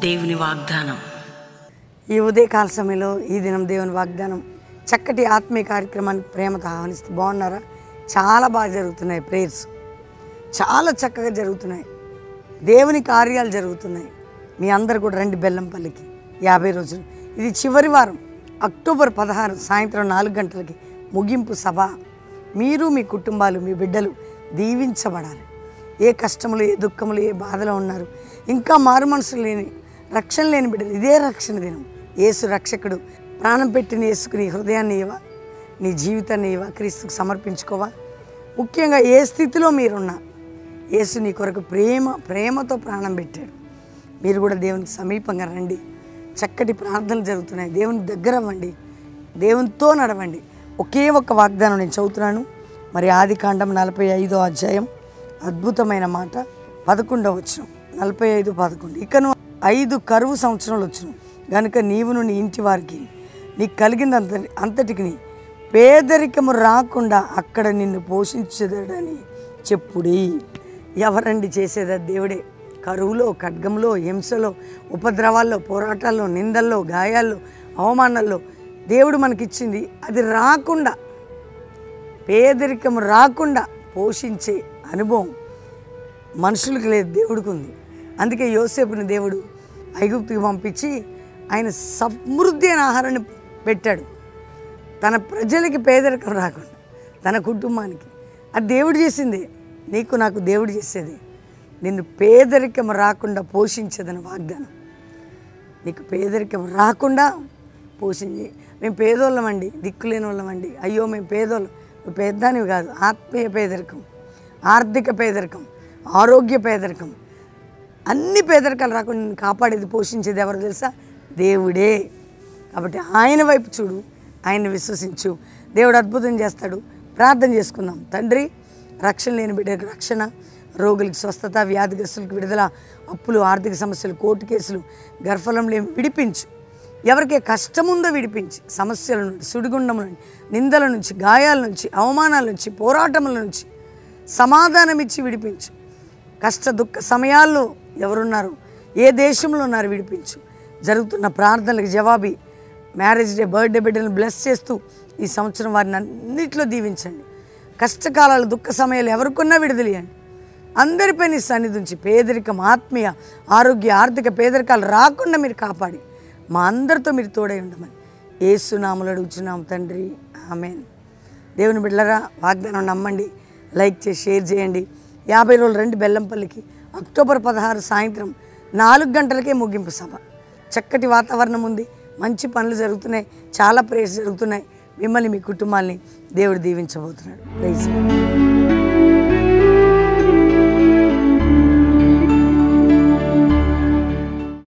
దేవుని వాగ్దానం. ఈ ఉదయకాల సమయంలో ఈ దినం దేవుని వాగ్దానం చక్కటి ఆత్మీయ కార్యక్రమానికి ప్రేమతో ఆహ్వానిస్తూ బాగున్నారా? చాలా బాగా జరుగుతున్నాయి. ప్రేయర్స్ చాలా చక్కగా జరుగుతున్నాయి. దేవుని కార్యాలు జరుగుతున్నాయి. మీ అందరు కూడా రండి బెల్లంపల్లికి. 50 రోజులు ఇది చివరి వారం. అక్టోబర్ 16 సాయంత్రం 4 గంటలకి ముగింపు సభ. మీరు మీ కుటుంబాలు మీ బిడ్డలు దీవించబడాలి. ఏ కష్టములు ఏ దుఃఖములు ఏ బాధలో ఉన్నారు, ఇంకా మారు మనసు లేని రక్షణ లేని బిడ్డలు, ఇదే రక్షణ దినం. యేసు రక్షకుడు ప్రాణం పెట్టిన యేసుకు నీ హృదయాన్ని ఇవ్వా, నీ జీవితాన్ని ఇవ్వా, క్రీస్తుకు సమర్పించుకోవా. ముఖ్యంగా ఏ స్థితిలో మీరున్నా యేసు నీ కొరకు ప్రేమతో ప్రాణం పెట్టాడు. మీరు కూడా దేవునికి సమీపంగా రండి. చక్కటి ప్రార్థనలు జరుగుతున్నాయి. దేవుని దగ్గర అవ్వండి, దేవునితో నడవండి. ఒకే ఒక్క వాగ్దానం నేను చదువుతున్నాను. మరి ఆదికాండం 45వ అధ్యాయం అద్భుతమైన మాట 11వ వచనం. 45:11. ఇకను 5 కరువు సంవత్సరాలు వచ్చును గనుక నీవును నీ ఇంటి వారికి నీకు కలిగింది అంతటికి పేదరికము రాకుండా అక్కడ నిన్ను పోషించదడని చెప్పుడి. ఎవరండి చేసేదా? దేవుడే. కరువులో, ఖడ్గంలో, హింసలో, ఉపద్రవాల్లో, పోరాటాల్లో, నిందల్లో, గాయాల్లో, అవమానాల్లో దేవుడు మనకిచ్చింది అది రాకుండా, పేదరికము రాకుండా పోషించే అనుభవం మనుషులకు లేదు, దేవుడికి ఉంది. అందుకే యోసేపుని దేవుడు ఐగుప్తుకి పంపించి ఆయన సమృద్ధి అయిన ఆహారాన్ని పెట్టాడు. తన ప్రజలకి పేదరికం రాకుండా, తన కుటుంబానికి. అది దేవుడు చేసింది. నీకు నాకు దేవుడు చేసేది. నిన్ను పేదరికం రాకుండా పోషించేదని వాగ్దానం. నీకు పేదరికం రాకుండా పోషించి. మేము పేదోళ్ళమండి, దిక్కులేని వాళ్ళమండి, అయ్యో మేము పేదోళ్ళం. నువ్వు పేదానివి కాదు. ఆత్మీయ పేదరికం, ఆర్థిక పేదరికం, ఆరోగ్య పేదరికం, అన్ని పేదరికాలు రాకుండా నిన్ను కాపాడేది పోషించేది ఎవరు తెలుసా? దేవుడే. కాబట్టి ఆయన వైపు చూడు, ఆయన్ని విశ్వసించు. దేవుడు అద్భుతం చేస్తాడు. ప్రార్థన చేసుకుందాం. తండ్రి, రక్షణ లేని బిడ్డలకు రక్షణ, రోగులకు స్వస్థత, వ్యాధిగ్రస్తులకు విడుదల, అప్పులు, ఆర్థిక సమస్యలు, కోర్టు కేసులు, గర్భఫలం లేని విడిపించు. ఎవరికే కష్టం ఉందో విడిపించి, సమస్యల నుండి, సుడిగుండముల నుండి, నిందల నుంచి, గాయాల నుంచి, అవమానాల నుంచి, పోరాటముల నుంచి సమాధానం ఇచ్చి విడిపించు. కష్ట దుఃఖ సమయాల్లో ఎవరున్నారు, ఏ దేశంలో ఉన్నారు విడిపించు. జరుగుతున్న ప్రార్థనలకు జవాబి. మ్యారేజ్ డే, బర్త్డే బిడ్డలను బ్లెస్ చేస్తూ ఈ సంవత్సరం వారిని అన్నింటిలో దీవించండి. కష్టకాలాలు, దుఃఖ సమయాలు ఎవరికన్నా విడుదలియండి. అందరిపై నీ సన్నిధి ఉంచి పేదరికం, ఆత్మీయ, ఆరోగ్య, ఆర్థిక పేదరికాలు రాకుండా మీరు కాపాడి మా అందరితో మీరు తోడై ఉండమని యేసు నామములో అడుగుచున్నాం తండ్రి, ఆమేన్. దేవుని బిడ్డలారా, వాగ్దానం నమ్మండి, లైక్ చేసి షేర్ చేయండి. 50 రోజులు రండి బెల్లంపల్లికి. అక్టోబర్ 16 సాయంత్రం 4 గంటలకే ముగింపు సభ. చక్కటి వాతావరణం ఉంది, మంచి పనులు జరుగుతున్నాయి, చాలా ప్రేయర్స్ జరుగుతున్నాయి. మిమ్మల్ని మీ కుటుంబాన్ని దేవుడు దీవించబోతున్నాడు. ప్రైజ్.